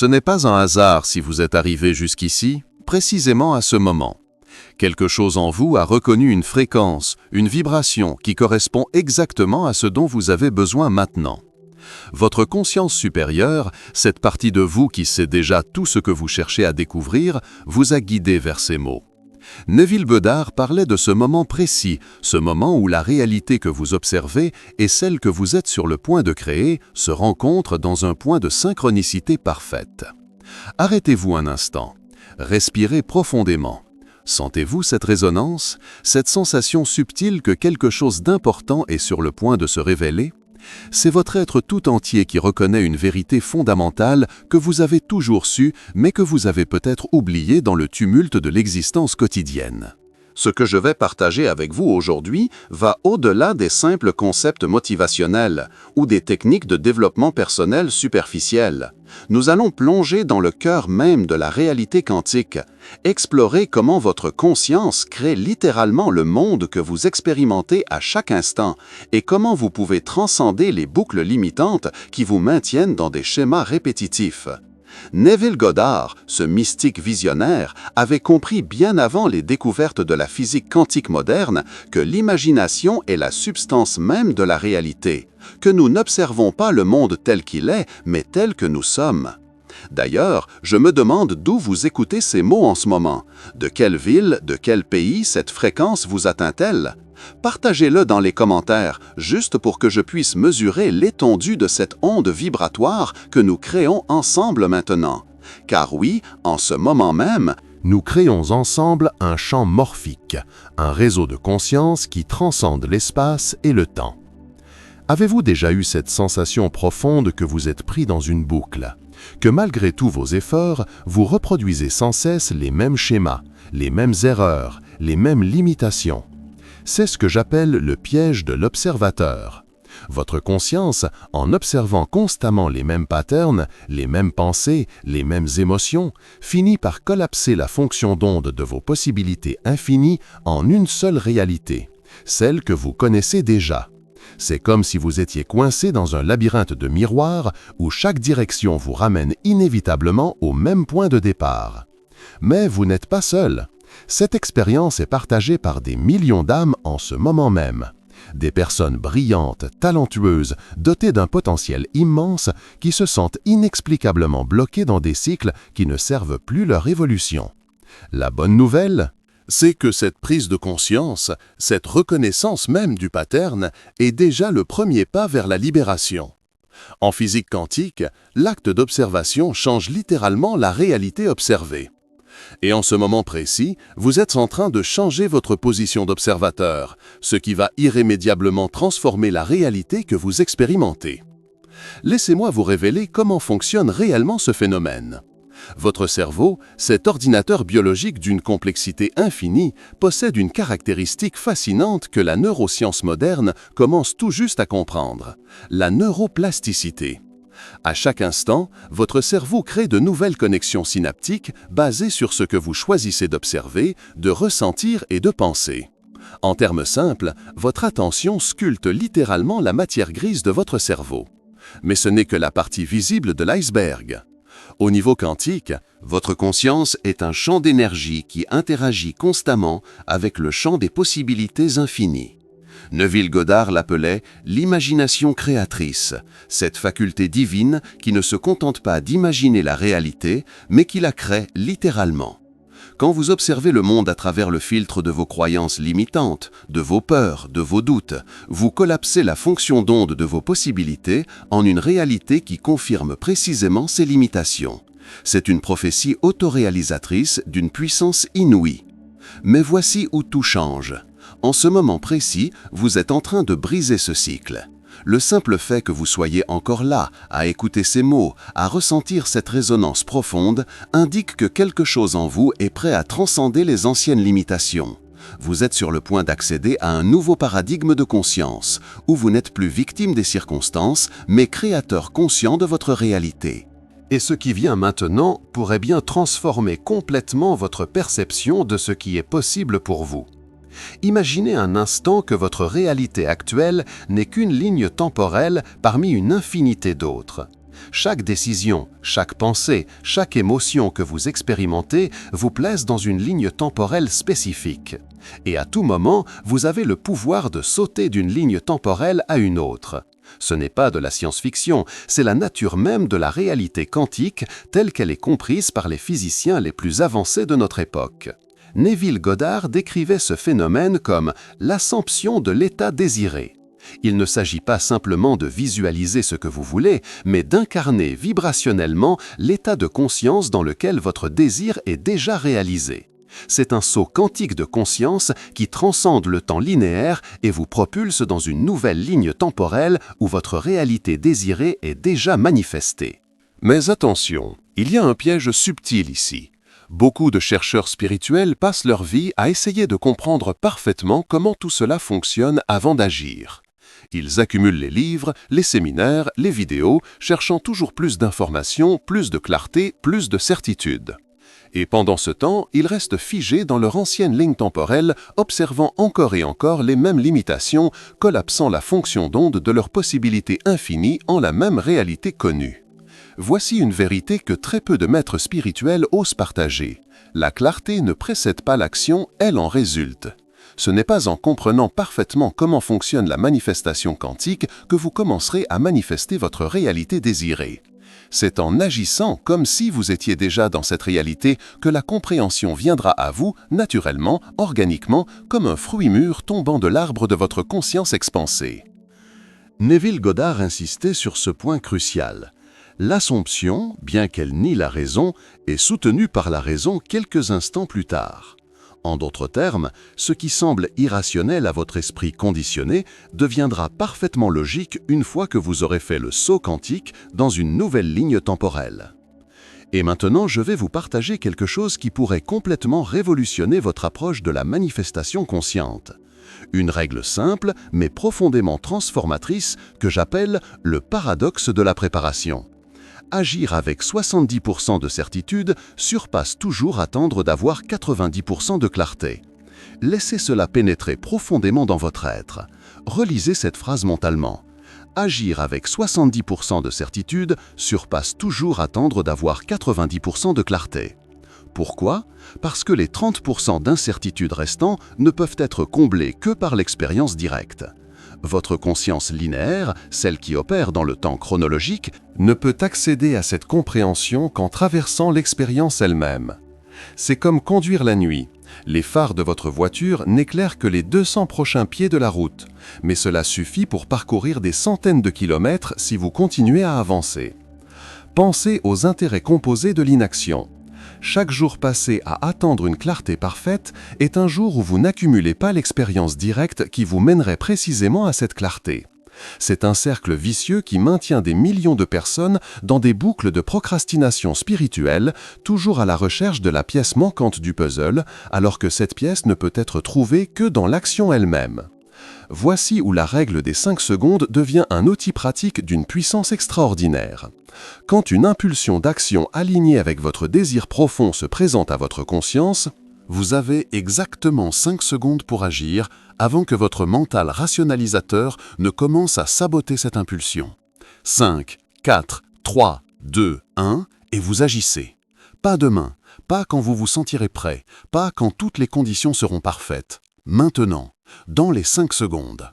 Ce n'est pas un hasard si vous êtes arrivé jusqu'ici, précisément à ce moment. Quelque chose en vous a reconnu une fréquence, une vibration qui correspond exactement à ce dont vous avez besoin maintenant. Votre conscience supérieure, cette partie de vous qui sait déjà tout ce que vous cherchez à découvrir, vous a guidé vers ces mots. Neville Goddard parlait de ce moment précis, ce moment où la réalité que vous observez et celle que vous êtes sur le point de créer se rencontrent dans un point de synchronicité parfaite. Arrêtez-vous un instant. Respirez profondément. Sentez-vous cette résonance, cette sensation subtile que quelque chose d'important est sur le point de se révéler? C'est votre être tout entier qui reconnaît une vérité fondamentale que vous avez toujours su, mais que vous avez peut-être oubliée dans le tumulte de l'existence quotidienne. Ce que je vais partager avec vous aujourd'hui va au-delà des simples concepts motivationnels ou des techniques de développement personnel superficielles. Nous allons plonger dans le cœur même de la réalité quantique, explorer comment votre conscience crée littéralement le monde que vous expérimentez à chaque instant et comment vous pouvez transcender les boucles limitantes qui vous maintiennent dans des schémas répétitifs. Neville Goddard, ce mystique visionnaire, avait compris bien avant les découvertes de la physique quantique moderne que l'imagination est la substance même de la réalité, que nous n'observons pas le monde tel qu'il est, mais tel que nous sommes. D'ailleurs, je me demande d'où vous écoutez ces mots en ce moment. De quelle ville, de quel pays cette fréquence vous atteint-elle? Partagez-le dans les commentaires, juste pour que je puisse mesurer l'étendue de cette onde vibratoire que nous créons ensemble maintenant. Car oui, en ce moment même, nous créons ensemble un champ morphique, un réseau de conscience qui transcende l'espace et le temps. Avez-vous déjà eu cette sensation profonde que vous êtes pris dans une boucle? Que malgré tous vos efforts, vous reproduisez sans cesse les mêmes schémas, les mêmes erreurs, les mêmes limitations? C'est ce que j'appelle le piège de l'observateur. Votre conscience, en observant constamment les mêmes patterns, les mêmes pensées, les mêmes émotions, finit par collapser la fonction d'onde de vos possibilités infinies en une seule réalité, celle que vous connaissez déjà. C'est comme si vous étiez coincé dans un labyrinthe de miroirs où chaque direction vous ramène inévitablement au même point de départ. Mais vous n'êtes pas seul. Cette expérience est partagée par des millions d'âmes en ce moment même. Des personnes brillantes, talentueuses, dotées d'un potentiel immense qui se sentent inexplicablement bloquées dans des cycles qui ne servent plus leur évolution. La bonne nouvelle, c'est que cette prise de conscience, cette reconnaissance même du pattern, est déjà le premier pas vers la libération. En physique quantique, l'acte d'observation change littéralement la réalité observée. Et en ce moment précis, vous êtes en train de changer votre position d'observateur, ce qui va irrémédiablement transformer la réalité que vous expérimentez. Laissez-moi vous révéler comment fonctionne réellement ce phénomène. Votre cerveau, cet ordinateur biologique d'une complexité infinie, possède une caractéristique fascinante que la neuroscience moderne commence tout juste à comprendre, la neuroplasticité. À chaque instant, votre cerveau crée de nouvelles connexions synaptiques basées sur ce que vous choisissez d'observer, de ressentir et de penser. En termes simples, votre attention sculpte littéralement la matière grise de votre cerveau. Mais ce n'est que la partie visible de l'iceberg. Au niveau quantique, votre conscience est un champ d'énergie qui interagit constamment avec le champ des possibilités infinies. Neville Goddard l'appelait l'imagination créatrice, cette faculté divine qui ne se contente pas d'imaginer la réalité, mais qui la crée littéralement. Quand vous observez le monde à travers le filtre de vos croyances limitantes, de vos peurs, de vos doutes, vous collapsez la fonction d'onde de vos possibilités en une réalité qui confirme précisément ces limitations. C'est une prophétie autoréalisatrice d'une puissance inouïe. Mais voici où tout change. En ce moment précis, vous êtes en train de briser ce cycle. Le simple fait que vous soyez encore là, à écouter ces mots, à ressentir cette résonance profonde, indique que quelque chose en vous est prêt à transcender les anciennes limitations. Vous êtes sur le point d'accéder à un nouveau paradigme de conscience, où vous n'êtes plus victime des circonstances, mais créateur conscient de votre réalité. Et ce qui vient maintenant pourrait bien transformer complètement votre perception de ce qui est possible pour vous. Imaginez un instant que votre réalité actuelle n'est qu'une ligne temporelle parmi une infinité d'autres. Chaque décision, chaque pensée, chaque émotion que vous expérimentez vous place dans une ligne temporelle spécifique. Et à tout moment, vous avez le pouvoir de sauter d'une ligne temporelle à une autre. Ce n'est pas de la science-fiction, c'est la nature même de la réalité quantique telle qu'elle est comprise par les physiciens les plus avancés de notre époque. Neville Goddard décrivait ce phénomène comme l'assomption de l'état désiré. Il ne s'agit pas simplement de visualiser ce que vous voulez, mais d'incarner vibrationnellement l'état de conscience dans lequel votre désir est déjà réalisé. C'est un saut quantique de conscience qui transcende le temps linéaire et vous propulse dans une nouvelle ligne temporelle où votre réalité désirée est déjà manifestée. Mais attention, il y a un piège subtil ici. Beaucoup de chercheurs spirituels passent leur vie à essayer de comprendre parfaitement comment tout cela fonctionne avant d'agir. Ils accumulent les livres, les séminaires, les vidéos, cherchant toujours plus d'informations, plus de clarté, plus de certitude. Et pendant ce temps, ils restent figés dans leur ancienne ligne temporelle, observant encore et encore les mêmes limitations, collapsant la fonction d'onde de leur possibilité infinie en la même réalité connue. Voici une vérité que très peu de maîtres spirituels osent partager. La clarté ne précède pas l'action, elle en résulte. Ce n'est pas en comprenant parfaitement comment fonctionne la manifestation quantique que vous commencerez à manifester votre réalité désirée. C'est en agissant comme si vous étiez déjà dans cette réalité que la compréhension viendra à vous, naturellement, organiquement, comme un fruit mûr tombant de l'arbre de votre conscience expansée. Neville Goddard insistait sur ce point crucial. L'assomption, bien qu'elle nie la raison, est soutenue par la raison quelques instants plus tard. En d'autres termes, ce qui semble irrationnel à votre esprit conditionné deviendra parfaitement logique une fois que vous aurez fait le saut quantique dans une nouvelle ligne temporelle. Et maintenant, je vais vous partager quelque chose qui pourrait complètement révolutionner votre approche de la manifestation consciente. Une règle simple, mais profondément transformatrice, que j'appelle le paradoxe de la préparation. Agir avec 70% de certitude surpasse toujours attendre d'avoir 90% de clarté. Laissez cela pénétrer profondément dans votre être. Relisez cette phrase mentalement. Agir avec 70% de certitude surpasse toujours attendre d'avoir 90% de clarté. Pourquoi ? Parce que les 30% d'incertitude restants ne peuvent être comblés que par l'expérience directe. Votre conscience linéaire, celle qui opère dans le temps chronologique, ne peut accéder à cette compréhension qu'en traversant l'expérience elle-même. C'est comme conduire la nuit. Les phares de votre voiture n'éclairent que les 200 prochains pieds de la route, mais cela suffit pour parcourir des centaines de kilomètres si vous continuez à avancer. Pensez aux intérêts composés de l'inaction. Chaque jour passé à attendre une clarté parfaite est un jour où vous n'accumulez pas l'expérience directe qui vous mènerait précisément à cette clarté. C'est un cercle vicieux qui maintient des millions de personnes dans des boucles de procrastination spirituelle, toujours à la recherche de la pièce manquante du puzzle, alors que cette pièce ne peut être trouvée que dans l'action elle-même. Voici où la règle des 5 secondes devient un outil pratique d'une puissance extraordinaire. Quand une impulsion d'action alignée avec votre désir profond se présente à votre conscience, vous avez exactement 5 secondes pour agir avant que votre mental rationalisateur ne commence à saboter cette impulsion. 5, 4, 3, 2, 1 et vous agissez. Pas demain, pas quand vous vous sentirez prêt, pas quand toutes les conditions seront parfaites. Maintenant, dans les 5 secondes.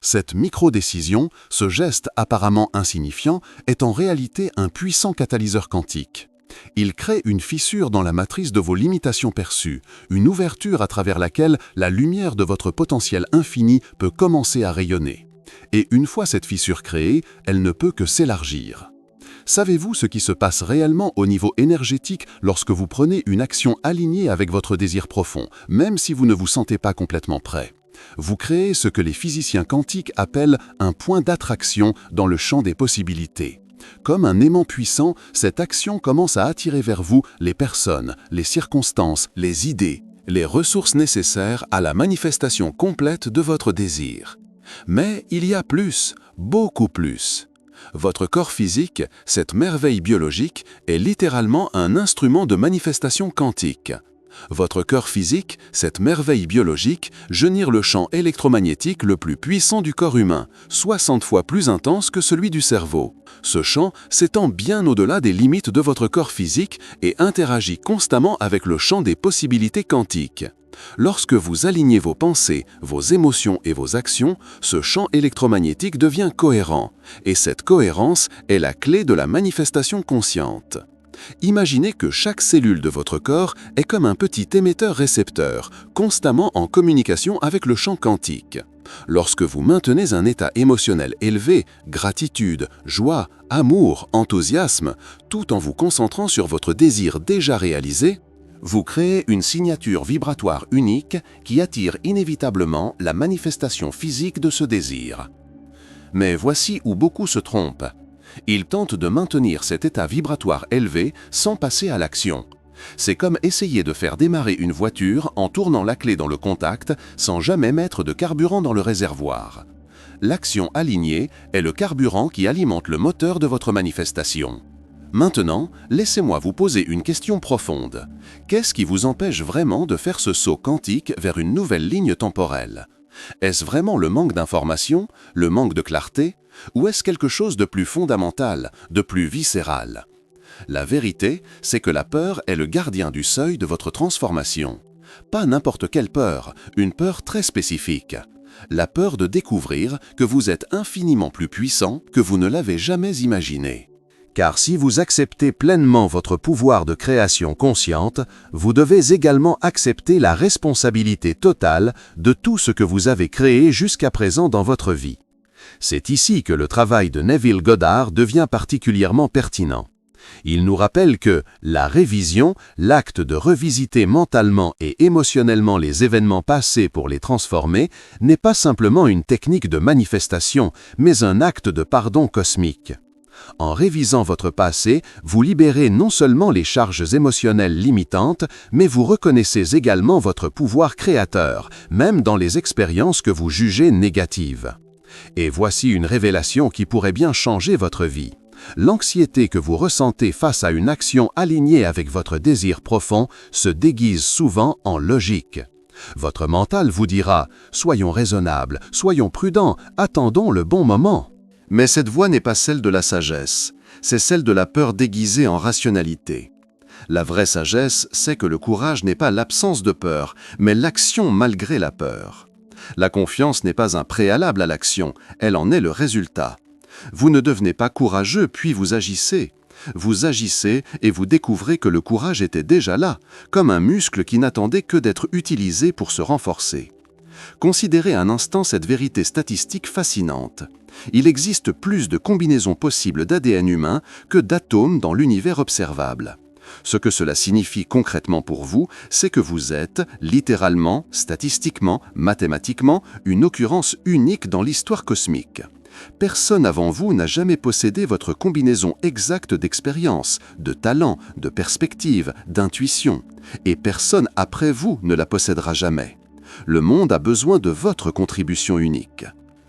Cette micro-décision, ce geste apparemment insignifiant, est en réalité un puissant catalyseur quantique. Il crée une fissure dans la matrice de vos limitations perçues, une ouverture à travers laquelle la lumière de votre potentiel infini peut commencer à rayonner. Et une fois cette fissure créée, elle ne peut que s'élargir. Savez-vous ce qui se passe réellement au niveau énergétique lorsque vous prenez une action alignée avec votre désir profond, même si vous ne vous sentez pas complètement prêt ? Vous créez ce que les physiciens quantiques appellent un point d'attraction dans le champ des possibilités. Comme un aimant puissant, cette action commence à attirer vers vous les personnes, les circonstances, les idées, les ressources nécessaires à la manifestation complète de votre désir. Mais il y a plus, beaucoup plus. Votre corps physique, cette merveille biologique, est littéralement un instrument de manifestation quantique. Votre cœur physique, cette merveille biologique, génère le champ électromagnétique le plus puissant du corps humain, 60 fois plus intense que celui du cerveau. Ce champ s'étend bien au-delà des limites de votre corps physique et interagit constamment avec le champ des possibilités quantiques. Lorsque vous alignez vos pensées, vos émotions et vos actions, ce champ électromagnétique devient cohérent, et cette cohérence est la clé de la manifestation consciente. Imaginez que chaque cellule de votre corps est comme un petit émetteur-récepteur, constamment en communication avec le champ quantique. Lorsque vous maintenez un état émotionnel élevé, gratitude, joie, amour, enthousiasme, tout en vous concentrant sur votre désir déjà réalisé, vous créez une signature vibratoire unique qui attire inévitablement la manifestation physique de ce désir. Mais voici où beaucoup se trompent. Ils tentent de maintenir cet état vibratoire élevé sans passer à l'action. C'est comme essayer de faire démarrer une voiture en tournant la clé dans le contact sans jamais mettre de carburant dans le réservoir. L'action alignée est le carburant qui alimente le moteur de votre manifestation. Maintenant, laissez-moi vous poser une question profonde. Qu'est-ce qui vous empêche vraiment de faire ce saut quantique vers une nouvelle ligne temporelle ? Est-ce vraiment le manque d'information, le manque de clarté, ou est-ce quelque chose de plus fondamental, de plus viscéral ? La vérité, c'est que la peur est le gardien du seuil de votre transformation. Pas n'importe quelle peur, une peur très spécifique. La peur de découvrir que vous êtes infiniment plus puissant que vous ne l'avez jamais imaginé. Car si vous acceptez pleinement votre pouvoir de création consciente, vous devez également accepter la responsabilité totale de tout ce que vous avez créé jusqu'à présent dans votre vie. C'est ici que le travail de Neville Goddard devient particulièrement pertinent. Il nous rappelle que la révision, l'acte de revisiter mentalement et émotionnellement les événements passés pour les transformer, n'est pas simplement une technique de manifestation, mais un acte de pardon cosmique. En révisant votre passé, vous libérez non seulement les charges émotionnelles limitantes, mais vous reconnaissez également votre pouvoir créateur, même dans les expériences que vous jugez négatives. Et voici une révélation qui pourrait bien changer votre vie. L'anxiété que vous ressentez face à une action alignée avec votre désir profond se déguise souvent en logique. Votre mental vous dira « Soyons raisonnables, soyons prudents, attendons le bon moment ». Mais cette voie n'est pas celle de la sagesse, c'est celle de la peur déguisée en rationalité. La vraie sagesse, c'est que le courage n'est pas l'absence de peur, mais l'action malgré la peur. La confiance n'est pas un préalable à l'action, elle en est le résultat. Vous ne devenez pas courageux puis vous agissez. Vous agissez et vous découvrez que le courage était déjà là, comme un muscle qui n'attendait que d'être utilisé pour se renforcer. Considérez un instant cette vérité statistique fascinante. Il existe plus de combinaisons possibles d'ADN humain que d'atomes dans l'univers observable. Ce que cela signifie concrètement pour vous, c'est que vous êtes, littéralement, statistiquement, mathématiquement, une occurrence unique dans l'histoire cosmique. Personne avant vous n'a jamais possédé votre combinaison exacte d'expérience, de talent, de perspective, d'intuition. Et personne après vous ne la possédera jamais. Le monde a besoin de votre contribution unique.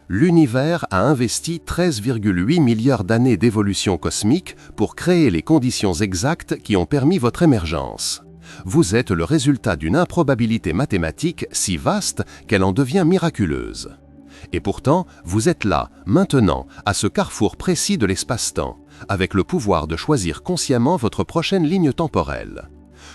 L'univers a investi 13,8 milliards d'années d'évolution cosmique pour créer les conditions exactes qui ont permis votre émergence. Vous êtes le résultat d'une improbabilité mathématique si vaste qu'elle en devient miraculeuse. Et pourtant, vous êtes là, maintenant, à ce carrefour précis de l'espace-temps, avec le pouvoir de choisir consciemment votre prochaine ligne temporelle.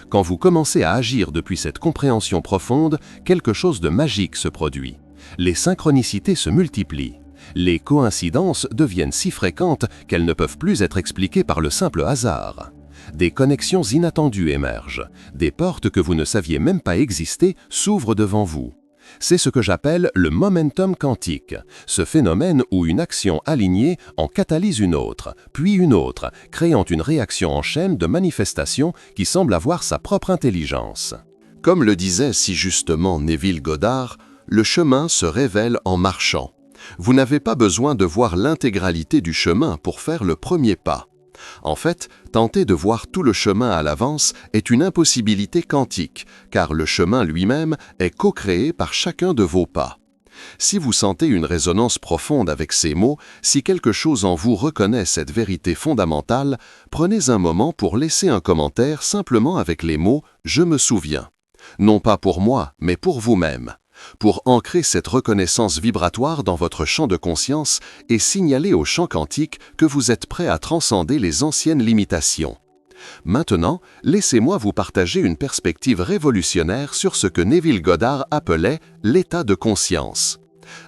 Quand vous commencez à agir depuis cette compréhension profonde, quelque chose de magique se produit. Les synchronicités se multiplient. Les coïncidences deviennent si fréquentes qu'elles ne peuvent plus être expliquées par le simple hasard. Des connexions inattendues émergent. Des portes que vous ne saviez même pas exister s'ouvrent devant vous. C'est ce que j'appelle le momentum quantique, ce phénomène où une action alignée en catalyse une autre, puis une autre, créant une réaction en chaîne de manifestations qui semble avoir sa propre intelligence. Comme le disait si justement Neville Goddard, le chemin se révèle en marchant. Vous n'avez pas besoin de voir l'intégralité du chemin pour faire le premier pas. En fait, tenter de voir tout le chemin à l'avance est une impossibilité quantique, car le chemin lui-même est co-créé par chacun de vos pas. Si vous sentez une résonance profonde avec ces mots, si quelque chose en vous reconnaît cette vérité fondamentale, prenez un moment pour laisser un commentaire simplement avec les mots « Je me souviens ». Non pas pour moi, mais pour vous-même, pour ancrer cette reconnaissance vibratoire dans votre champ de conscience et signaler au champ quantique que vous êtes prêt à transcender les anciennes limitations. Maintenant, laissez-moi vous partager une perspective révolutionnaire sur ce que Neville Goddard appelait l'état de conscience.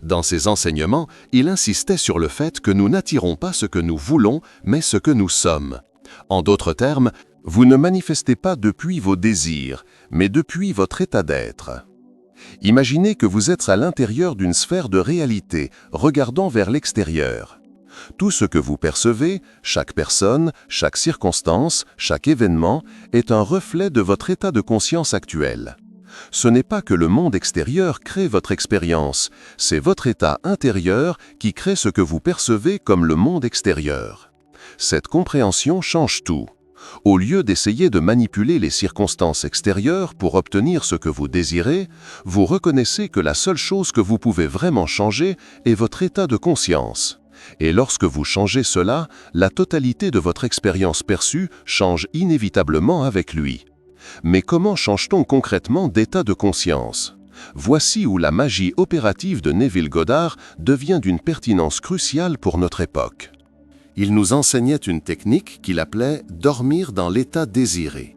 Dans ses enseignements, il insistait sur le fait que nous n'attirons pas ce que nous voulons, mais ce que nous sommes. En d'autres termes, vous ne manifestez pas depuis vos désirs, mais depuis votre état d'être. Imaginez que vous êtes à l'intérieur d'une sphère de réalité, regardant vers l'extérieur. Tout ce que vous percevez, chaque personne, chaque circonstance, chaque événement, est un reflet de votre état de conscience actuel. Ce n'est pas que le monde extérieur crée votre expérience, c'est votre état intérieur qui crée ce que vous percevez comme le monde extérieur. Cette compréhension change tout. Au lieu d'essayer de manipuler les circonstances extérieures pour obtenir ce que vous désirez, vous reconnaissez que la seule chose que vous pouvez vraiment changer est votre état de conscience. Et lorsque vous changez cela, la totalité de votre expérience perçue change inévitablement avec lui. Mais comment change-t-on concrètement d'état de conscience? Voici où la magie opérative de Neville Goddard devient d'une pertinence cruciale pour notre époque. Il nous enseignait une technique qu'il appelait « dormir dans l'état désiré ».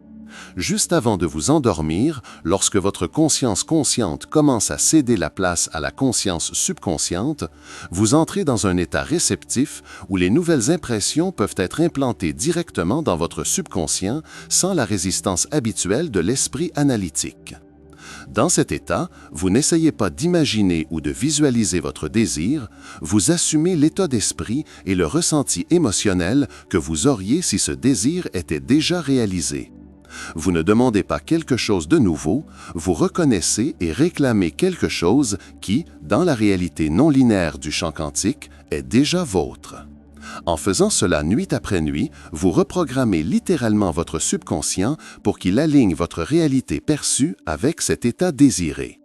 Juste avant de vous endormir, lorsque votre conscience consciente commence à céder la place à la conscience subconsciente, vous entrez dans un état réceptif où les nouvelles impressions peuvent être implantées directement dans votre subconscient sans la résistance habituelle de l'esprit analytique. Dans cet état, vous n'essayez pas d'imaginer ou de visualiser votre désir, vous assumez l'état d'esprit et le ressenti émotionnel que vous auriez si ce désir était déjà réalisé. Vous ne demandez pas quelque chose de nouveau, vous reconnaissez et réclamez quelque chose qui, dans la réalité non linéaire du champ quantique, est déjà vôtre. En faisant cela nuit après nuit, vous reprogrammez littéralement votre subconscient pour qu'il aligne votre réalité perçue avec cet état désiré.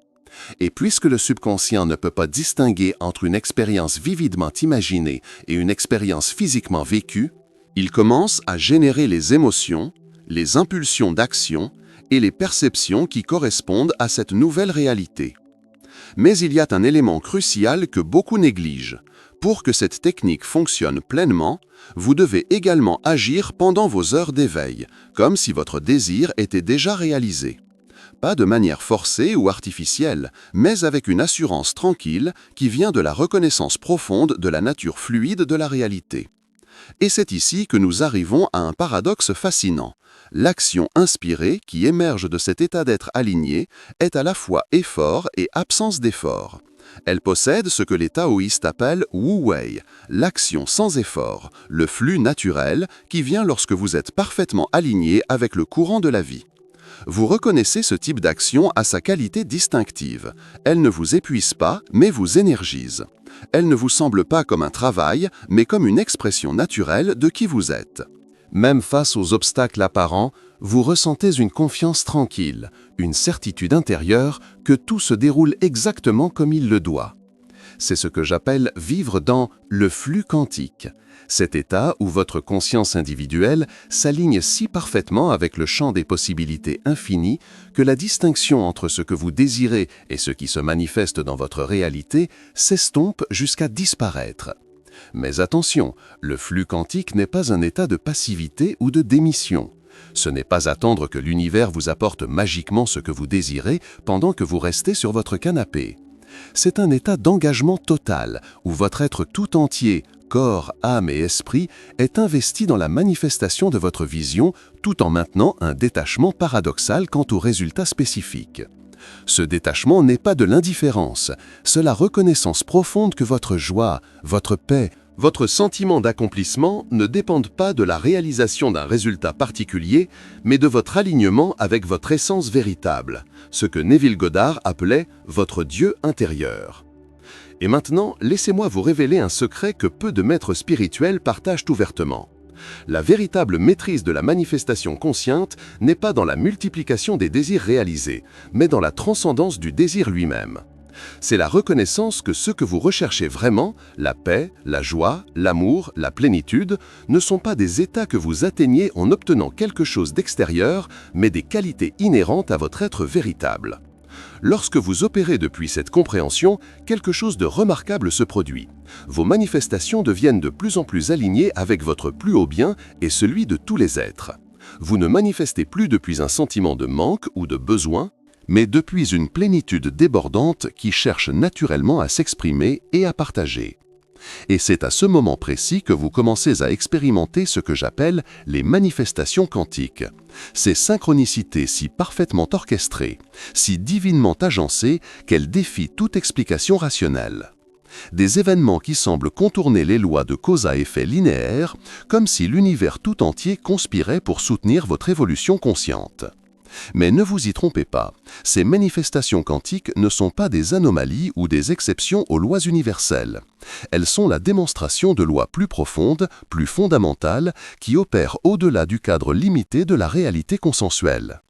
Et puisque le subconscient ne peut pas distinguer entre une expérience vividement imaginée et une expérience physiquement vécue, il commence à générer les émotions, les impulsions d'action et les perceptions qui correspondent à cette nouvelle réalité. Mais il y a un élément crucial que beaucoup négligent. Pour que cette technique fonctionne pleinement, vous devez également agir pendant vos heures d'éveil, comme si votre désir était déjà réalisé. Pas de manière forcée ou artificielle, mais avec une assurance tranquille qui vient de la reconnaissance profonde de la nature fluide de la réalité. Et c'est ici que nous arrivons à un paradoxe fascinant. L'action inspirée qui émerge de cet état d'être aligné est à la fois effort et absence d'effort. Elle possède ce que les taoïstes appellent Wu Wei, l'action sans effort, le flux naturel qui vient lorsque vous êtes parfaitement aligné avec le courant de la vie. Vous reconnaissez ce type d'action à sa qualité distinctive. Elle ne vous épuise pas, mais vous énergise. Elle ne vous semble pas comme un travail, mais comme une expression naturelle de qui vous êtes. Même face aux obstacles apparents, vous ressentez une confiance tranquille, une certitude intérieure que tout se déroule exactement comme il le doit. C'est ce que j'appelle vivre dans le flux quantique, cet état où votre conscience individuelle s'aligne si parfaitement avec le champ des possibilités infinies que la distinction entre ce que vous désirez et ce qui se manifeste dans votre réalité s'estompe jusqu'à disparaître. Mais attention, le flux quantique n'est pas un état de passivité ou de démission. Ce n'est pas attendre que l'univers vous apporte magiquement ce que vous désirez pendant que vous restez sur votre canapé. C'est un état d'engagement total où votre être tout entier, corps, âme et esprit, est investi dans la manifestation de votre vision tout en maintenant un détachement paradoxal quant aux résultats spécifiques. Ce détachement n'est pas de l'indifférence, c'est la reconnaissance profonde que votre joie, votre paix, votre sentiment d'accomplissement ne dépendent pas de la réalisation d'un résultat particulier, mais de votre alignement avec votre essence véritable, ce que Neville Goddard appelait « votre Dieu intérieur ». Et maintenant, laissez-moi vous révéler un secret que peu de maîtres spirituels partagent ouvertement. La véritable maîtrise de la manifestation consciente n'est pas dans la multiplication des désirs réalisés, mais dans la transcendance du désir lui-même. C'est la reconnaissance que ce que vous recherchez vraiment, la paix, la joie, l'amour, la plénitude, ne sont pas des états que vous atteignez en obtenant quelque chose d'extérieur, mais des qualités inhérentes à votre être véritable. Lorsque vous opérez depuis cette compréhension, quelque chose de remarquable se produit. Vos manifestations deviennent de plus en plus alignées avec votre plus haut bien et celui de tous les êtres. Vous ne manifestez plus depuis un sentiment de manque ou de besoin, mais depuis une plénitude débordante qui cherche naturellement à s'exprimer et à partager. Et c'est à ce moment précis que vous commencez à expérimenter ce que j'appelle les manifestations quantiques. Ces synchronicités si parfaitement orchestrées, si divinement agencées qu'elles défient toute explication rationnelle. Des événements qui semblent contourner les lois de cause à effet linéaire, comme si l'univers tout entier conspirait pour soutenir votre évolution consciente. Mais ne vous y trompez pas, ces manifestations quantiques ne sont pas des anomalies ou des exceptions aux lois universelles. Elles sont la démonstration de lois plus profondes, plus fondamentales, qui opèrent au-delà du cadre limité de la réalité consensuelle.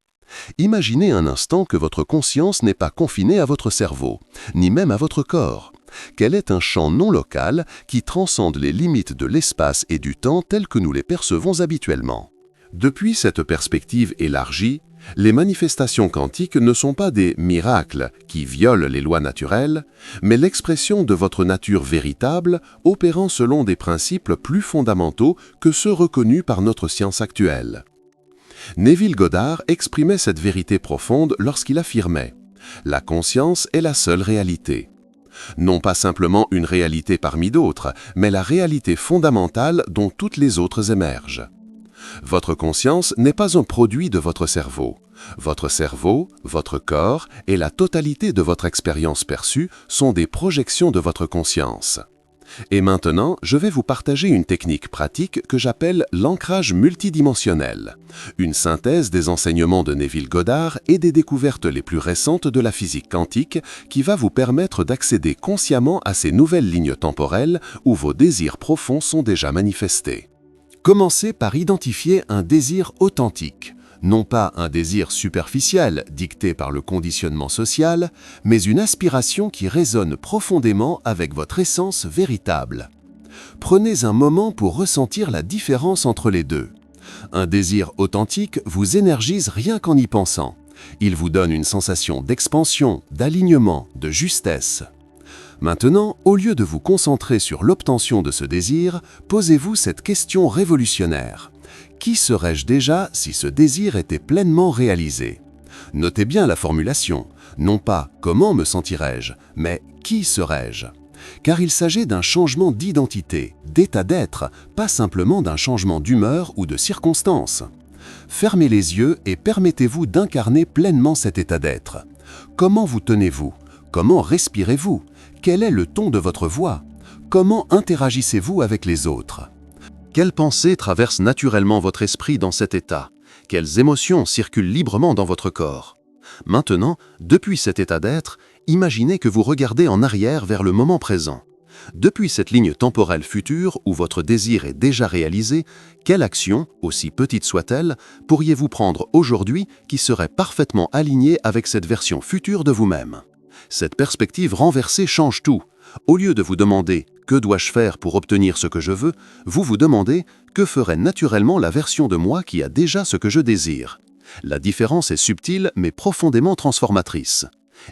Imaginez un instant que votre conscience n'est pas confinée à votre cerveau, ni même à votre corps, qu'elle est un champ non local qui transcende les limites de l'espace et du temps tels que nous les percevons habituellement. Depuis cette perspective élargie, les manifestations quantiques ne sont pas des miracles qui violent les lois naturelles, mais l'expression de votre nature véritable opérant selon des principes plus fondamentaux que ceux reconnus par notre science actuelle. Neville Goddard exprimait cette vérité profonde lorsqu'il affirmait « La conscience est la seule réalité ». Non pas simplement une réalité parmi d'autres, mais la réalité fondamentale dont toutes les autres émergent. Votre conscience n'est pas un produit de votre cerveau. Votre cerveau, votre corps et la totalité de votre expérience perçue sont des projections de votre conscience. Et maintenant, je vais vous partager une technique pratique que j'appelle l'ancrage multidimensionnel, une synthèse des enseignements de Neville Goddard et des découvertes les plus récentes de la physique quantique qui va vous permettre d'accéder consciemment à ces nouvelles lignes temporelles où vos désirs profonds sont déjà manifestés. Commencez par identifier un désir authentique, non pas un désir superficiel dicté par le conditionnement social, mais une aspiration qui résonne profondément avec votre essence véritable. Prenez un moment pour ressentir la différence entre les deux. Un désir authentique vous énergise rien qu'en y pensant. Il vous donne une sensation d'expansion, d'alignement, de justesse. Maintenant, au lieu de vous concentrer sur l'obtention de ce désir, posez-vous cette question révolutionnaire. Qui serais-je déjà si ce désir était pleinement réalisé? Notez bien la formulation, non pas « comment me sentirais-je », mais « qui serais-je » car il s'agit d'un changement d'identité, d'état d'être, pas simplement d'un changement d'humeur ou de circonstance. Fermez les yeux et permettez-vous d'incarner pleinement cet état d'être. Comment vous tenez-vous? Comment respirez-vous? Quel est le ton de votre voix? Comment interagissez-vous avec les autres? Quelles pensées traversent naturellement votre esprit dans cet état? Quelles émotions circulent librement dans votre corps? Maintenant, depuis cet état d'être, imaginez que vous regardez en arrière vers le moment présent. Depuis cette ligne temporelle future où votre désir est déjà réalisé, quelle action, aussi petite soit-elle, pourriez-vous prendre aujourd'hui qui serait parfaitement alignée avec cette version future de vous-même? Cette perspective renversée change tout. Au lieu de vous demander « que dois-je faire pour obtenir ce que je veux ?», vous vous demandez « que ferait naturellement la version de moi qui a déjà ce que je désire ?» La différence est subtile mais profondément transformatrice.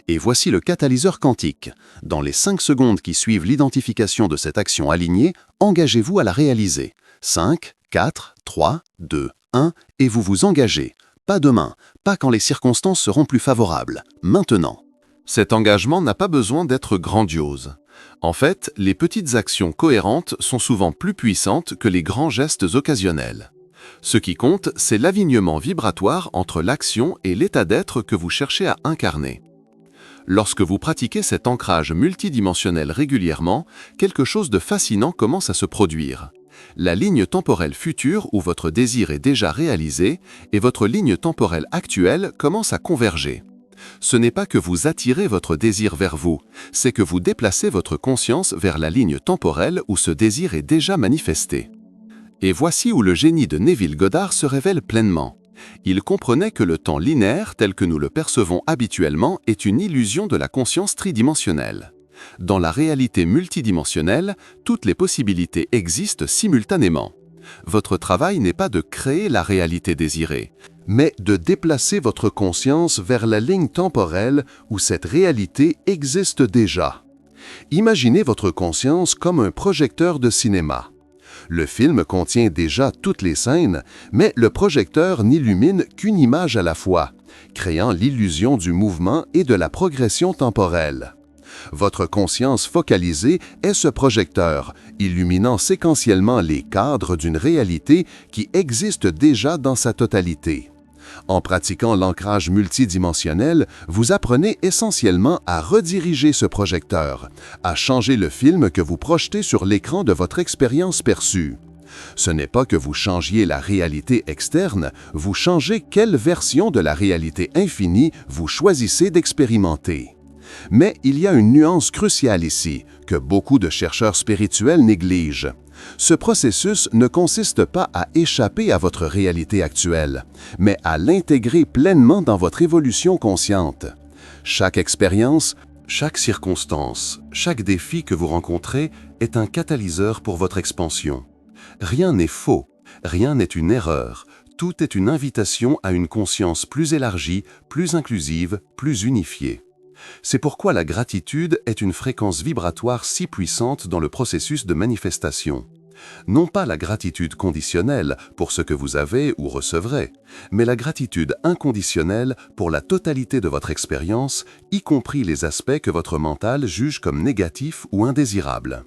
Et voici le catalyseur quantique. Dans les 5 secondes qui suivent l'identification de cette action alignée, engagez-vous à la réaliser. 5, 4, 3, 2, 1 et vous vous engagez. Pas demain, pas quand les circonstances seront plus favorables, maintenant. Cet engagement n'a pas besoin d'être grandiose. En fait, les petites actions cohérentes sont souvent plus puissantes que les grands gestes occasionnels. Ce qui compte, c'est l'alignement vibratoire entre l'action et l'état d'être que vous cherchez à incarner. Lorsque vous pratiquez cet ancrage multidimensionnel régulièrement, quelque chose de fascinant commence à se produire. La ligne temporelle future où votre désir est déjà réalisé et votre ligne temporelle actuelle commencent à converger. Ce n'est pas que vous attirez votre désir vers vous, c'est que vous déplacez votre conscience vers la ligne temporelle où ce désir est déjà manifesté. Et voici où le génie de Neville Goddard se révèle pleinement. Il comprenait que le temps linéaire tel que nous le percevons habituellement est une illusion de la conscience tridimensionnelle. Dans la réalité multidimensionnelle, toutes les possibilités existent simultanément. Votre travail n'est pas de créer la réalité désirée, mais de déplacer votre conscience vers la ligne temporelle où cette réalité existe déjà. Imaginez votre conscience comme un projecteur de cinéma. Le film contient déjà toutes les scènes, mais le projecteur n'illumine qu'une image à la fois, créant l'illusion du mouvement et de la progression temporelle. Votre conscience focalisée est ce projecteur, illuminant séquentiellement les cadres d'une réalité qui existe déjà dans sa totalité. En pratiquant l'ancrage multidimensionnel, vous apprenez essentiellement à rediriger ce projecteur, à changer le film que vous projetez sur l'écran de votre expérience perçue. Ce n'est pas que vous changiez la réalité externe, vous changez quelle version de la réalité infinie vous choisissez d'expérimenter. Mais il y a une nuance cruciale ici, que beaucoup de chercheurs spirituels négligent. Ce processus ne consiste pas à échapper à votre réalité actuelle, mais à l'intégrer pleinement dans votre évolution consciente. Chaque expérience, chaque circonstance, chaque défi que vous rencontrez est un catalyseur pour votre expansion. Rien n'est faux, rien n'est une erreur, tout est une invitation à une conscience plus élargie, plus inclusive, plus unifiée. C'est pourquoi la gratitude est une fréquence vibratoire si puissante dans le processus de manifestation. Non pas la gratitude conditionnelle pour ce que vous avez ou recevrez, mais la gratitude inconditionnelle pour la totalité de votre expérience, y compris les aspects que votre mental juge comme négatifs ou indésirables.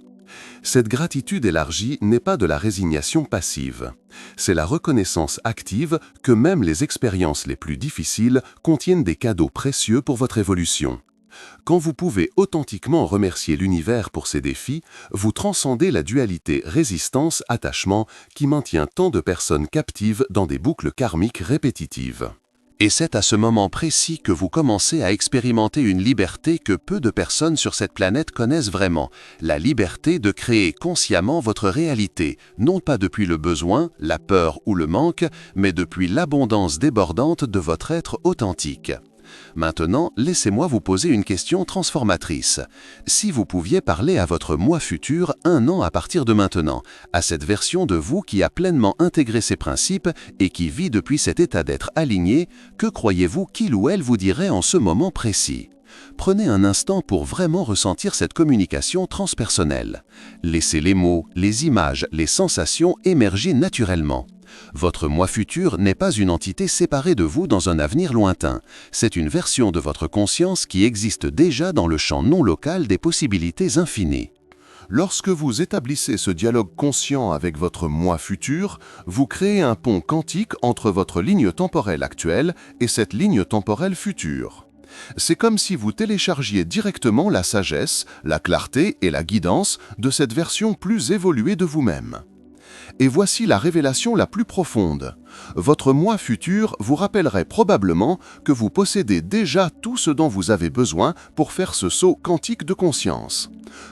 Cette gratitude élargie n'est pas de la résignation passive. C'est la reconnaissance active que même les expériences les plus difficiles contiennent des cadeaux précieux pour votre évolution. Quand vous pouvez authentiquement remercier l'univers pour ces défis, vous transcendez la dualité résistance-attachement qui maintient tant de personnes captives dans des boucles karmiques répétitives. Et c'est à ce moment précis que vous commencez à expérimenter une liberté que peu de personnes sur cette planète connaissent vraiment, la liberté de créer consciemment votre réalité, non pas depuis le besoin, la peur ou le manque, mais depuis l'abondance débordante de votre être authentique. Maintenant, laissez-moi vous poser une question transformatrice. Si vous pouviez parler à votre moi futur 1 an à partir de maintenant, à cette version de vous qui a pleinement intégré ces principes et qui vit depuis cet état d'être aligné, que croyez-vous qu'il ou elle vous dirait en ce moment précis ? Prenez un instant pour vraiment ressentir cette communication transpersonnelle. Laissez les mots, les images, les sensations émerger naturellement. Votre moi futur n'est pas une entité séparée de vous dans un avenir lointain. C'est une version de votre conscience qui existe déjà dans le champ non local des possibilités infinies. Lorsque vous établissez ce dialogue conscient avec votre moi futur, vous créez un pont quantique entre votre ligne temporelle actuelle et cette ligne temporelle future. C'est comme si vous téléchargiez directement la sagesse, la clarté et la guidance de cette version plus évoluée de vous-même. Et voici la révélation la plus profonde. Votre moi futur vous rappellerait probablement que vous possédez déjà tout ce dont vous avez besoin pour faire ce saut quantique de conscience.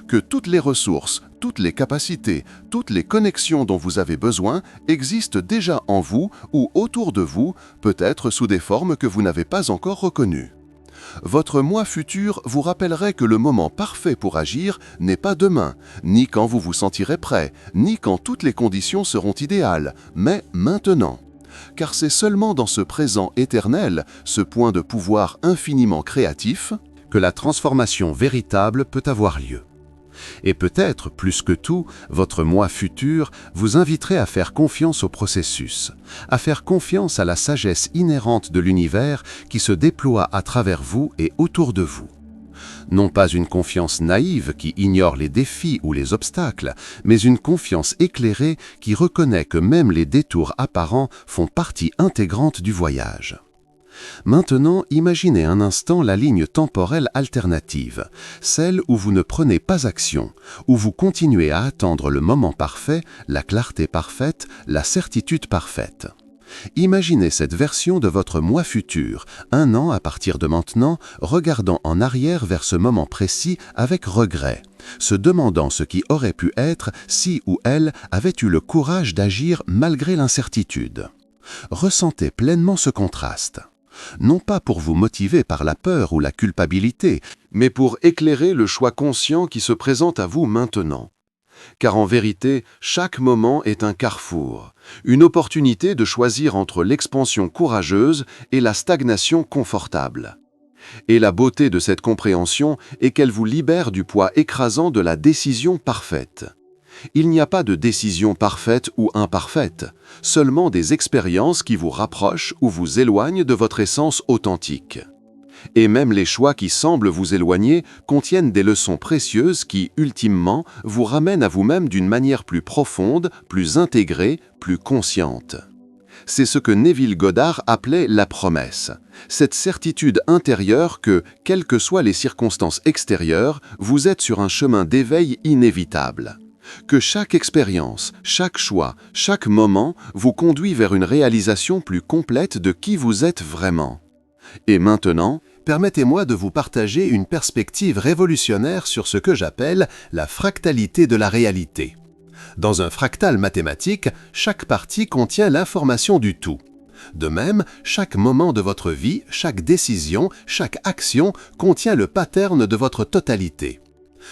Que toutes les ressources, toutes les capacités, toutes les connexions dont vous avez besoin existent déjà en vous ou autour de vous, peut-être sous des formes que vous n'avez pas encore reconnues. Votre moi futur vous rappellerait que le moment parfait pour agir n'est pas demain, ni quand vous vous sentirez prêt, ni quand toutes les conditions seront idéales, mais maintenant. Car c'est seulement dans ce présent éternel, ce point de pouvoir infiniment créatif, que la transformation véritable peut avoir lieu. Et peut-être, plus que tout, votre moi futur vous inviterait à faire confiance au processus, à faire confiance à la sagesse inhérente de l'univers qui se déploie à travers vous et autour de vous. Non pas une confiance naïve qui ignore les défis ou les obstacles, mais une confiance éclairée qui reconnaît que même les détours apparents font partie intégrante du voyage. Maintenant, imaginez un instant la ligne temporelle alternative, celle où vous ne prenez pas action, où vous continuez à attendre le moment parfait, la clarté parfaite, la certitude parfaite. Imaginez cette version de votre moi futur, 1 an à partir de maintenant, regardant en arrière vers ce moment précis avec regret, se demandant ce qui aurait pu être si ou elle avait eu le courage d'agir malgré l'incertitude. Ressentez pleinement ce contraste. Non pas pour vous motiver par la peur ou la culpabilité, mais pour éclairer le choix conscient qui se présente à vous maintenant. Car en vérité, chaque moment est un carrefour, une opportunité de choisir entre l'expansion courageuse et la stagnation confortable. Et la beauté de cette compréhension est qu'elle vous libère du poids écrasant de la décision parfaite. Il n'y a pas de décision parfaite ou imparfaite, seulement des expériences qui vous rapprochent ou vous éloignent de votre essence authentique. Et même les choix qui semblent vous éloigner contiennent des leçons précieuses qui, ultimement, vous ramènent à vous-même d'une manière plus profonde, plus intégrée, plus consciente. C'est ce que Neville Goddard appelait la promesse, cette certitude intérieure que, quelles que soient les circonstances extérieures, vous êtes sur un chemin d'éveil inévitable. Que chaque expérience, chaque choix, chaque moment vous conduit vers une réalisation plus complète de qui vous êtes vraiment. Et maintenant, permettez-moi de vous partager une perspective révolutionnaire sur ce que j'appelle la fractalité de la réalité. Dans un fractal mathématique, chaque partie contient l'information du tout. De même, chaque moment de votre vie, chaque décision, chaque action contient le pattern de votre totalité.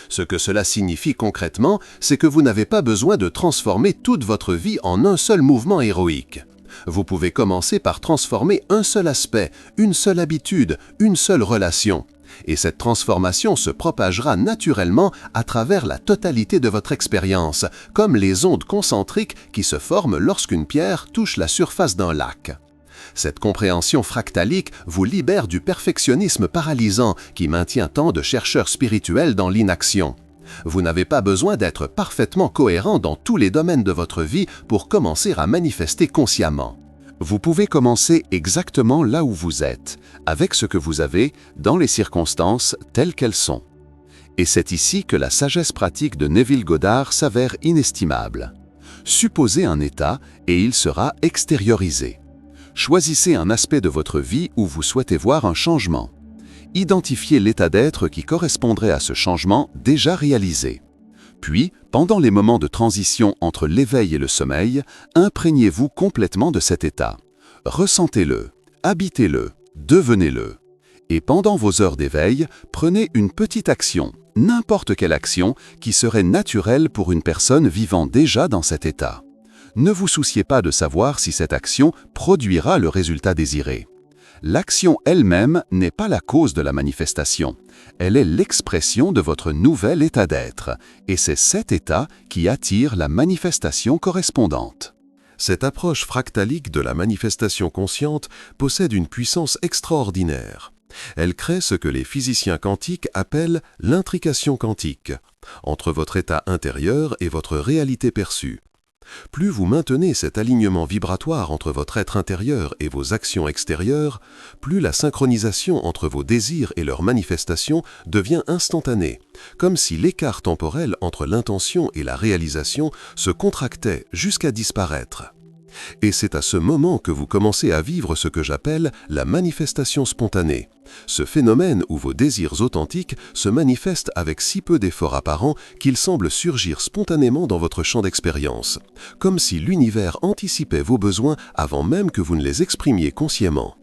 Ce que cela signifie concrètement, c'est que vous n'avez pas besoin de transformer toute votre vie en un seul mouvement héroïque. Vous pouvez commencer par transformer un seul aspect, une seule habitude, une seule relation. Et cette transformation se propagera naturellement à travers la totalité de votre expérience, comme les ondes concentriques qui se forment lorsqu'une pierre touche la surface d'un lac. Cette compréhension fractalique vous libère du perfectionnisme paralysant qui maintient tant de chercheurs spirituels dans l'inaction. Vous n'avez pas besoin d'être parfaitement cohérent dans tous les domaines de votre vie pour commencer à manifester consciemment. Vous pouvez commencer exactement là où vous êtes, avec ce que vous avez, dans les circonstances telles qu'elles sont. Et c'est ici que la sagesse pratique de Neville Goddard s'avère inestimable. Supposez un état et il sera extériorisé. Choisissez un aspect de votre vie où vous souhaitez voir un changement. Identifiez l'état d'être qui correspondrait à ce changement déjà réalisé. Puis, pendant les moments de transition entre l'éveil et le sommeil, imprégnez-vous complètement de cet état. Ressentez-le, habitez-le, devenez-le. Et pendant vos heures d'éveil, prenez une petite action, n'importe quelle action, qui serait naturelle pour une personne vivant déjà dans cet état. Ne vous souciez pas de savoir si cette action produira le résultat désiré. L'action elle-même n'est pas la cause de la manifestation. Elle est l'expression de votre nouvel état d'être, et c'est cet état qui attire la manifestation correspondante. Cette approche fractalique de la manifestation consciente possède une puissance extraordinaire. Elle crée ce que les physiciens quantiques appellent l'intrication quantique, entre votre état intérieur et votre réalité perçue. Plus vous maintenez cet alignement vibratoire entre votre être intérieur et vos actions extérieures, plus la synchronisation entre vos désirs et leur manifestation devient instantanée, comme si l'écart temporel entre l'intention et la réalisation se contractait jusqu'à disparaître. Et c'est à ce moment que vous commencez à vivre ce que j'appelle la manifestation spontanée, ce phénomène où vos désirs authentiques se manifestent avec si peu d'efforts apparents qu'ils semblent surgir spontanément dans votre champ d'expérience, comme si l'univers anticipait vos besoins avant même que vous ne les exprimiez consciemment.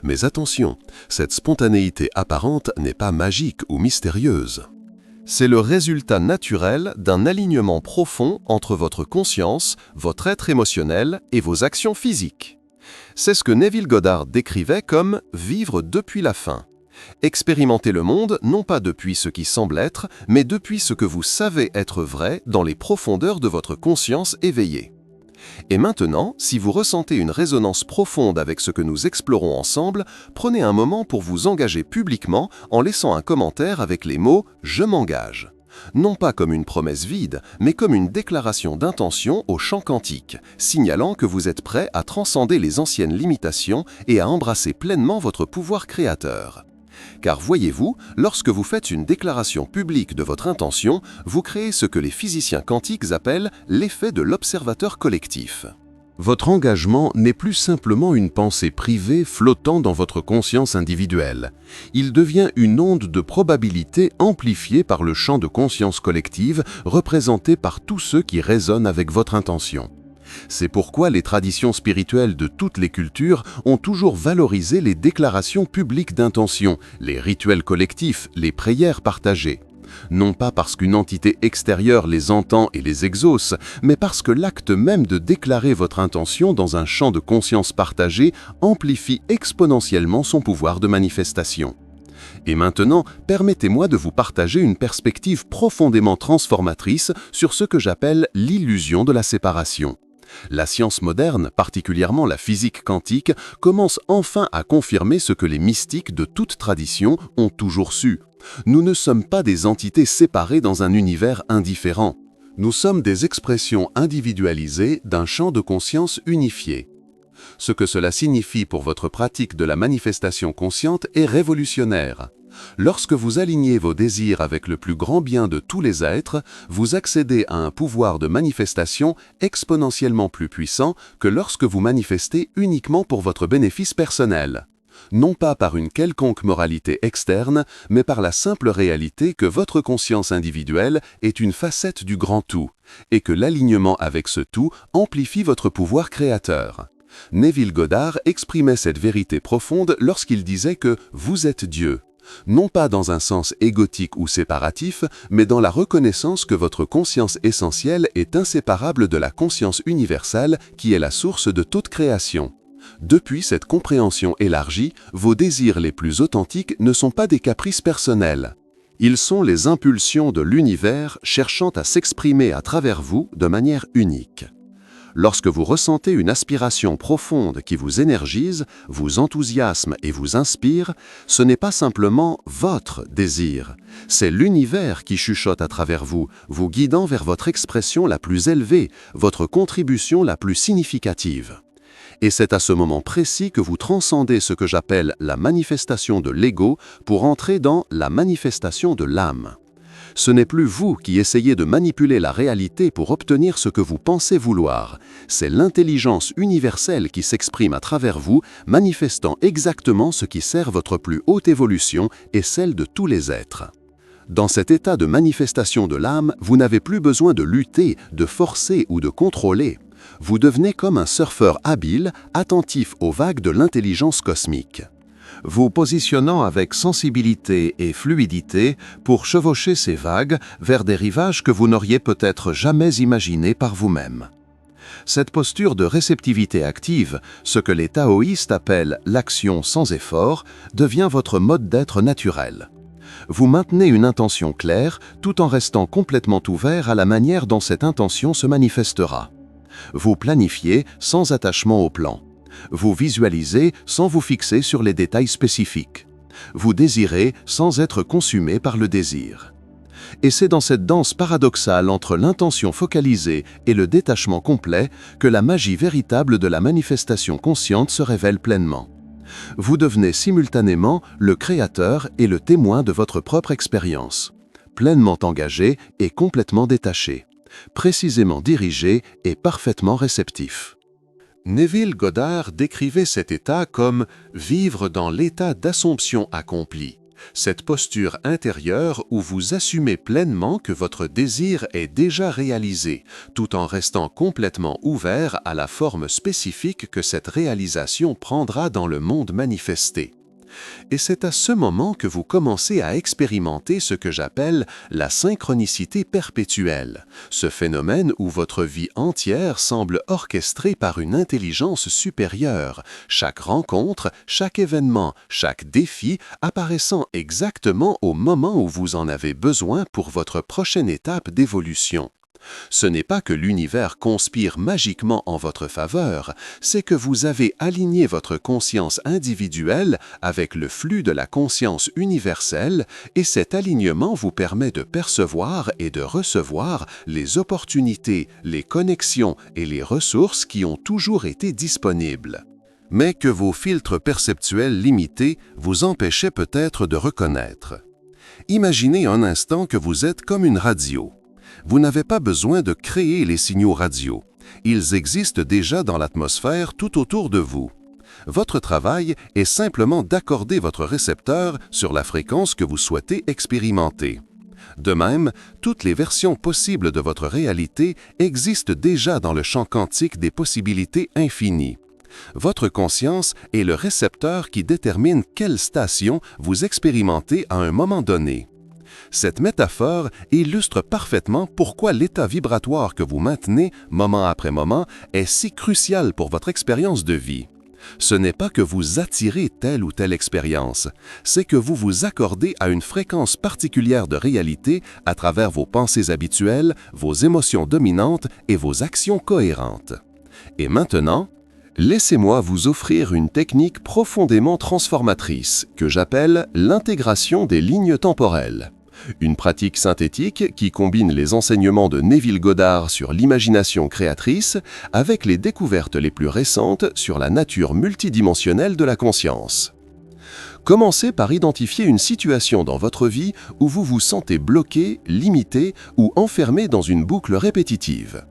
Mais attention, cette spontanéité apparente n'est pas magique ou mystérieuse. C'est le résultat naturel d'un alignement profond entre votre conscience, votre être émotionnel et vos actions physiques. C'est ce que Neville Goddard décrivait comme « vivre depuis la fin ». Expérimentez le monde non pas depuis ce qui semble être, mais depuis ce que vous savez être vrai dans les profondeurs de votre conscience éveillée. Et maintenant, si vous ressentez une résonance profonde avec ce que nous explorons ensemble, prenez un moment pour vous engager publiquement en laissant un commentaire avec les mots « Je m'engage ». Non pas comme une promesse vide, mais comme une déclaration d'intention au champ quantique, signalant que vous êtes prêt à transcender les anciennes limitations et à embrasser pleinement votre pouvoir créateur. Car voyez-vous, lorsque vous faites une déclaration publique de votre intention, vous créez ce que les physiciens quantiques appellent l'effet de l'observateur collectif. Votre engagement n'est plus simplement une pensée privée flottant dans votre conscience individuelle. Il devient une onde de probabilité amplifiée par le champ de conscience collective représenté par tous ceux qui résonnent avec votre intention. C'est pourquoi les traditions spirituelles de toutes les cultures ont toujours valorisé les déclarations publiques d'intention, les rituels collectifs, les prières partagées. Non pas parce qu'une entité extérieure les entend et les exauce, mais parce que l'acte même de déclarer votre intention dans un champ de conscience partagé amplifie exponentiellement son pouvoir de manifestation. Et maintenant, permettez-moi de vous partager une perspective profondément transformatrice sur ce que j'appelle l'illusion de la séparation. La science moderne, particulièrement la physique quantique, commence enfin à confirmer ce que les mystiques de toute tradition ont toujours su. Nous ne sommes pas des entités séparées dans un univers indifférent. Nous sommes des expressions individualisées d'un champ de conscience unifié. Ce que cela signifie pour votre pratique de la manifestation consciente est révolutionnaire. Lorsque vous alignez vos désirs avec le plus grand bien de tous les êtres, vous accédez à un pouvoir de manifestation exponentiellement plus puissant que lorsque vous manifestez uniquement pour votre bénéfice personnel. Non pas par une quelconque moralité externe, mais par la simple réalité que votre conscience individuelle est une facette du grand tout, et que l'alignement avec ce tout amplifie votre pouvoir créateur. Neville Goddard exprimait cette vérité profonde lorsqu'il disait que « vous êtes Dieu ». Non pas dans un sens égotique ou séparatif, mais dans la reconnaissance que votre conscience essentielle est inséparable de la conscience universelle qui est la source de toute création. Depuis cette compréhension élargie, vos désirs les plus authentiques ne sont pas des caprices personnels. Ils sont les impulsions de l'univers cherchant à s'exprimer à travers vous de manière unique. Lorsque vous ressentez une aspiration profonde qui vous énergise, vous enthousiasme et vous inspire, ce n'est pas simplement votre désir, c'est l'univers qui chuchote à travers vous, vous guidant vers votre expression la plus élevée, votre contribution la plus significative. Et c'est à ce moment précis que vous transcendez ce que j'appelle la manifestation de l'ego pour entrer dans la manifestation de l'âme. Ce n'est plus vous qui essayez de manipuler la réalité pour obtenir ce que vous pensez vouloir. C'est l'intelligence universelle qui s'exprime à travers vous, manifestant exactement ce qui sert votre plus haute évolution et celle de tous les êtres. Dans cet état de manifestation de l'âme, vous n'avez plus besoin de lutter, de forcer ou de contrôler. Vous devenez comme un surfeur habile, attentif aux vagues de l'intelligence cosmique. Vous positionnant avec sensibilité et fluidité pour chevaucher ces vagues vers des rivages que vous n'auriez peut-être jamais imaginés par vous-même. Cette posture de réceptivité active, ce que les taoïstes appellent l'action sans effort, devient votre mode d'être naturel. Vous maintenez une intention claire tout en restant complètement ouvert à la manière dont cette intention se manifestera. Vous planifiez sans attachement au plan. Vous visualisez sans vous fixer sur les détails spécifiques. Vous désirez sans être consumé par le désir. Et c'est dans cette danse paradoxale entre l'intention focalisée et le détachement complet que la magie véritable de la manifestation consciente se révèle pleinement. Vous devenez simultanément le créateur et le témoin de votre propre expérience, pleinement engagé et complètement détaché, précisément dirigé et parfaitement réceptif. Neville Goddard décrivait cet état comme « vivre dans l'état d'assomption accomplie », cette posture intérieure où vous assumez pleinement que votre désir est déjà réalisé, tout en restant complètement ouvert à la forme spécifique que cette réalisation prendra dans le monde manifesté. Et c'est à ce moment que vous commencez à expérimenter ce que j'appelle la synchronicité perpétuelle, ce phénomène où votre vie entière semble orchestrée par une intelligence supérieure, chaque rencontre, chaque événement, chaque défi apparaissant exactement au moment où vous en avez besoin pour votre prochaine étape d'évolution. Ce n'est pas que l'univers conspire magiquement en votre faveur, c'est que vous avez aligné votre conscience individuelle avec le flux de la conscience universelle et cet alignement vous permet de percevoir et de recevoir les opportunités, les connexions et les ressources qui ont toujours été disponibles, mais que vos filtres perceptuels limités vous empêchaient peut-être de reconnaître. Imaginez un instant que vous êtes comme une radio. Vous n'avez pas besoin de créer les signaux radio. Ils existent déjà dans l'atmosphère tout autour de vous. Votre travail est simplement d'accorder votre récepteur sur la fréquence que vous souhaitez expérimenter. De même, toutes les versions possibles de votre réalité existent déjà dans le champ quantique des possibilités infinies. Votre conscience est le récepteur qui détermine quelle station vous expérimentez à un moment donné. Cette métaphore illustre parfaitement pourquoi l'état vibratoire que vous maintenez moment après moment est si crucial pour votre expérience de vie. Ce n'est pas que vous attirez telle ou telle expérience, c'est que vous vous accordez à une fréquence particulière de réalité à travers vos pensées habituelles, vos émotions dominantes et vos actions cohérentes. Et maintenant, laissez-moi vous offrir une technique profondément transformatrice que j'appelle l'intégration des lignes temporelles. Une pratique synthétique qui combine les enseignements de Neville Goddard sur l'imagination créatrice avec les découvertes les plus récentes sur la nature multidimensionnelle de la conscience. Commencez par identifier une situation dans votre vie où vous vous sentez bloqué, limité ou enfermé dans une boucle répétitive.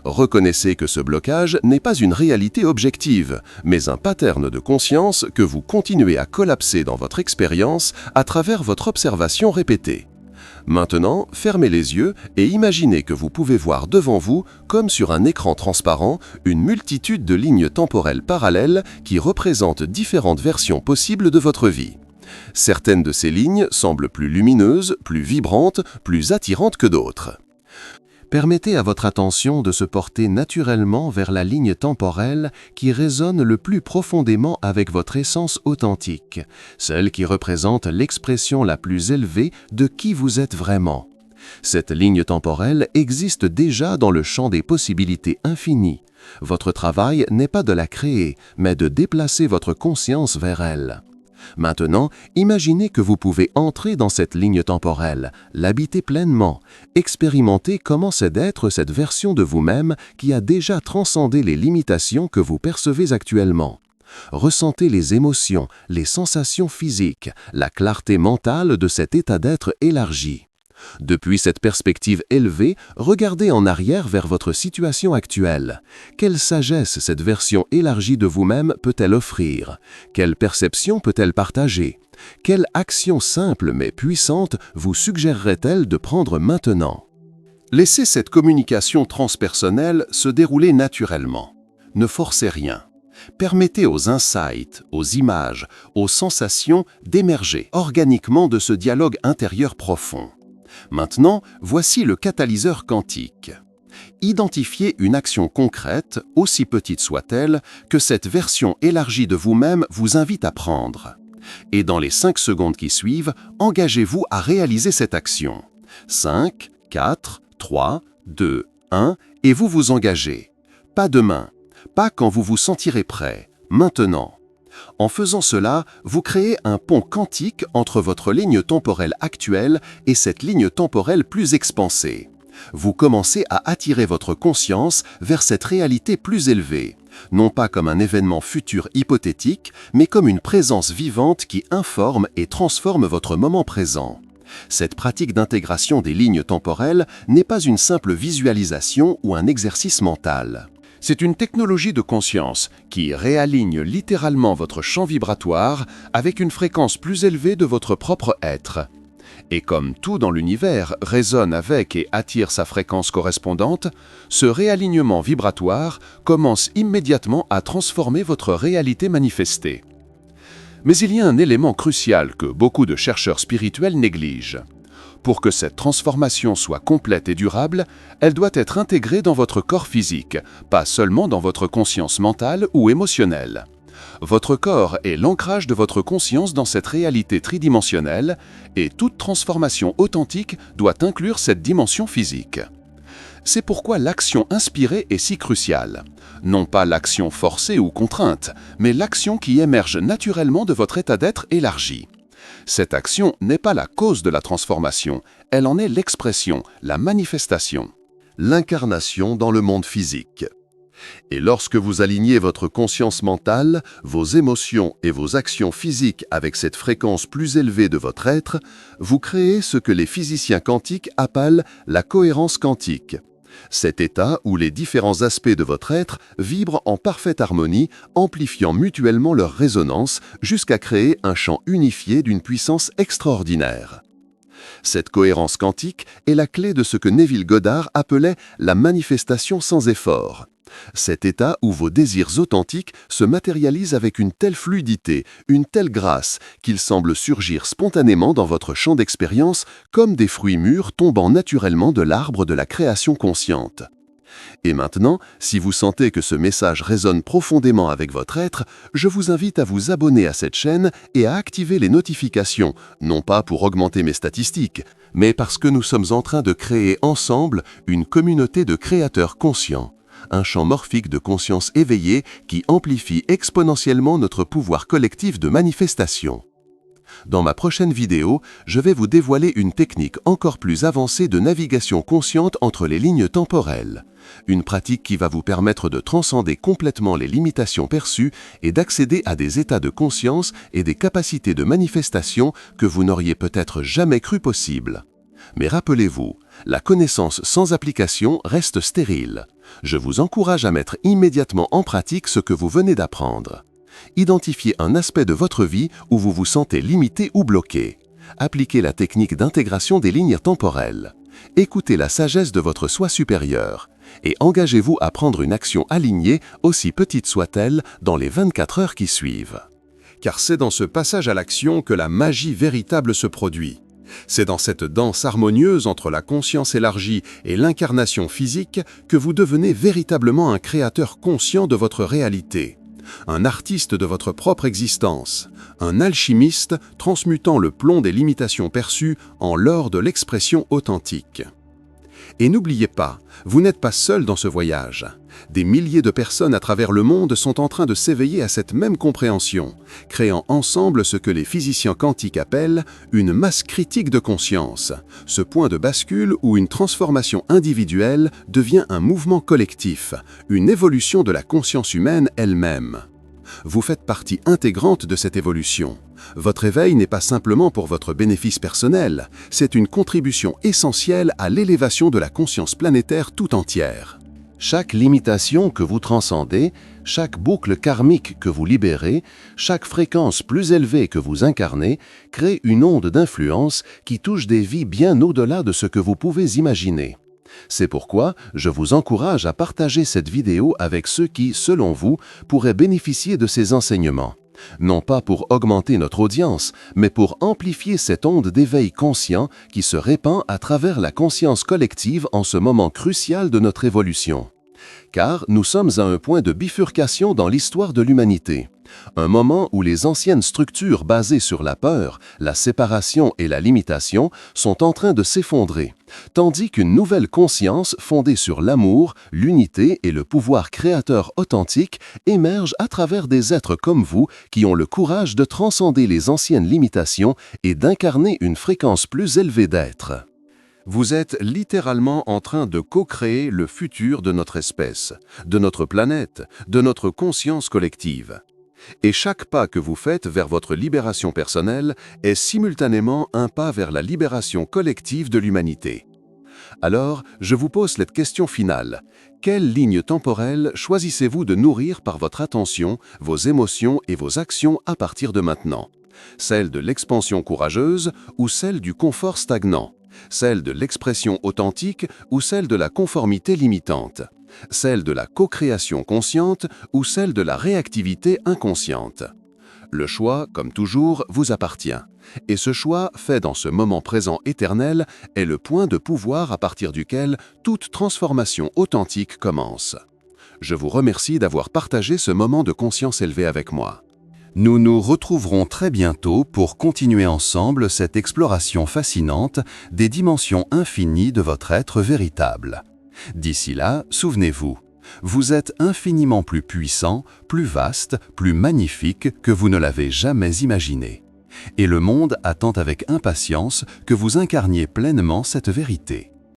Reconnaissez que ce blocage n'est pas une réalité objective, mais un pattern de conscience que vous continuez à collapser dans votre expérience à travers votre observation répétée. Maintenant, fermez les yeux et imaginez que vous pouvez voir devant vous, comme sur un écran transparent, une multitude de lignes temporelles parallèles qui représentent différentes versions possibles de votre vie. Certaines de ces lignes semblent plus lumineuses, plus vibrantes, plus attirantes que d'autres. Permettez à votre attention de se porter naturellement vers la ligne temporelle qui résonne le plus profondément avec votre essence authentique, celle qui représente l'expression la plus élevée de qui vous êtes vraiment. Cette ligne temporelle existe déjà dans le champ des possibilités infinies. Votre travail n'est pas de la créer, mais de déplacer votre conscience vers elle. Maintenant, imaginez que vous pouvez entrer dans cette ligne temporelle, l'habiter pleinement, expérimenter comment c'est d'être cette version de vous-même qui a déjà transcendé les limitations que vous percevez actuellement. Ressentez les émotions, les sensations physiques, la clarté mentale de cet état d'être élargi. Depuis cette perspective élevée, regardez en arrière vers votre situation actuelle. Quelle sagesse cette version élargie de vous-même peut-elle offrir? Quelle perception peut-elle partager? Quelle action simple mais puissante vous suggérerait-elle de prendre maintenant? Laissez cette communication transpersonnelle se dérouler naturellement. Ne forcez rien. Permettez aux insights, aux images, aux sensations d'émerger organiquement de ce dialogue intérieur profond. Maintenant, voici le catalyseur quantique. Identifiez une action concrète, aussi petite soit-elle, que cette version élargie de vous-même vous invite à prendre. Et dans les 5 secondes qui suivent, engagez-vous à réaliser cette action. 5, 4, 3, 2, 1, et vous vous engagez. Pas demain, pas quand vous vous sentirez prêt, maintenant. En faisant cela, vous créez un pont quantique entre votre ligne temporelle actuelle et cette ligne temporelle plus expansée. Vous commencez à attirer votre conscience vers cette réalité plus élevée, non pas comme un événement futur hypothétique, mais comme une présence vivante qui informe et transforme votre moment présent. Cette pratique d'intégration des lignes temporelles n'est pas une simple visualisation ou un exercice mental. C'est une technologie de conscience qui réaligne littéralement votre champ vibratoire avec une fréquence plus élevée de votre propre être. Et comme tout dans l'univers résonne avec et attire sa fréquence correspondante, ce réalignement vibratoire commence immédiatement à transformer votre réalité manifestée. Mais il y a un élément crucial que beaucoup de chercheurs spirituels négligent. Pour que cette transformation soit complète et durable, elle doit être intégrée dans votre corps physique, pas seulement dans votre conscience mentale ou émotionnelle. Votre corps est l'ancrage de votre conscience dans cette réalité tridimensionnelle, et toute transformation authentique doit inclure cette dimension physique. C'est pourquoi l'action inspirée est si cruciale. Non pas l'action forcée ou contrainte, mais l'action qui émerge naturellement de votre état d'être élargi. Cette action n'est pas la cause de la transformation, elle en est l'expression, la manifestation. L'incarnation dans le monde physique. Et lorsque vous alignez votre conscience mentale, vos émotions et vos actions physiques avec cette fréquence plus élevée de votre être, vous créez ce que les physiciens quantiques appellent la cohérence quantique. Cet état où les différents aspects de votre être vibrent en parfaite harmonie, amplifiant mutuellement leur résonance jusqu'à créer un champ unifié d'une puissance extraordinaire. Cette cohérence quantique est la clé de ce que Neville Goddard appelait la manifestation sans effort. Cet état où vos désirs authentiques se matérialisent avec une telle fluidité, une telle grâce, qu'ils semblent surgir spontanément dans votre champ d'expérience comme des fruits mûrs tombant naturellement de l'arbre de la création consciente. Et maintenant, si vous sentez que ce message résonne profondément avec votre être, je vous invite à vous abonner à cette chaîne et à activer les notifications, non pas pour augmenter mes statistiques, mais parce que nous sommes en train de créer ensemble une communauté de créateurs conscients, un champ morphique de conscience éveillée qui amplifie exponentiellement notre pouvoir collectif de manifestation. Dans ma prochaine vidéo, je vais vous dévoiler une technique encore plus avancée de navigation consciente entre les lignes temporelles. Une pratique qui va vous permettre de transcender complètement les limitations perçues et d'accéder à des états de conscience et des capacités de manifestation que vous n'auriez peut-être jamais cru possibles. Mais rappelez-vous, la connaissance sans application reste stérile. Je vous encourage à mettre immédiatement en pratique ce que vous venez d'apprendre. Identifiez un aspect de votre vie où vous vous sentez limité ou bloqué. Appliquez la technique d'intégration des lignes temporelles. Écoutez la sagesse de votre soi supérieur et engagez-vous à prendre une action alignée, aussi petite soit-elle, dans les 24 heures qui suivent. Car c'est dans ce passage à l'action que la magie véritable se produit. C'est dans cette danse harmonieuse entre la conscience élargie et l'incarnation physique que vous devenez véritablement un créateur conscient de votre réalité. Un artiste de votre propre existence, un alchimiste transmutant le plomb des limitations perçues en l'or de l'expression authentique. Et n'oubliez pas, vous n'êtes pas seul dans ce voyage. Des milliers de personnes à travers le monde sont en train de s'éveiller à cette même compréhension, créant ensemble ce que les physiciens quantiques appellent une masse critique de conscience, ce point de bascule où une transformation individuelle devient un mouvement collectif, une évolution de la conscience humaine elle-même. Vous faites partie intégrante de cette évolution. Votre éveil n'est pas simplement pour votre bénéfice personnel, c'est une contribution essentielle à l'élévation de la conscience planétaire tout entière. Chaque limitation que vous transcendez, chaque boucle karmique que vous libérez, chaque fréquence plus élevée que vous incarnez, crée une onde d'influence qui touche des vies bien au-delà de ce que vous pouvez imaginer. C'est pourquoi je vous encourage à partager cette vidéo avec ceux qui, selon vous, pourraient bénéficier de ces enseignements. Non pas pour augmenter notre audience, mais pour amplifier cette onde d'éveil conscient qui se répand à travers la conscience collective en ce moment crucial de notre évolution. Car nous sommes à un point de bifurcation dans l'histoire de l'humanité. Un moment où les anciennes structures basées sur la peur, la séparation et la limitation sont en train de s'effondrer, tandis qu'une nouvelle conscience fondée sur l'amour, l'unité et le pouvoir créateur authentique émerge à travers des êtres comme vous qui ont le courage de transcender les anciennes limitations et d'incarner une fréquence plus élevée d'être. Vous êtes littéralement en train de co-créer le futur de notre espèce, de notre planète, de notre conscience collective. Et chaque pas que vous faites vers votre libération personnelle est simultanément un pas vers la libération collective de l'humanité. Alors, je vous pose cette question finale. Quelle ligne temporelle choisissez-vous de nourrir par votre attention, vos émotions et vos actions à partir de maintenant? Celle de l'expansion courageuse ou celle du confort stagnant? Celle de l'expression authentique ou celle de la conformité limitante? Celle de la co-création consciente ou celle de la réactivité inconsciente? Le choix, comme toujours, vous appartient. Et ce choix, fait dans ce moment présent éternel, est le point de pouvoir à partir duquel toute transformation authentique commence. Je vous remercie d'avoir partagé ce moment de conscience élevée avec moi. Nous nous retrouverons très bientôt pour continuer ensemble cette exploration fascinante des dimensions infinies de votre être véritable. D'ici là, souvenez-vous, vous êtes infiniment plus puissant, plus vaste, plus magnifique que vous ne l'avez jamais imaginé. Et le monde attend avec impatience que vous incarniez pleinement cette vérité.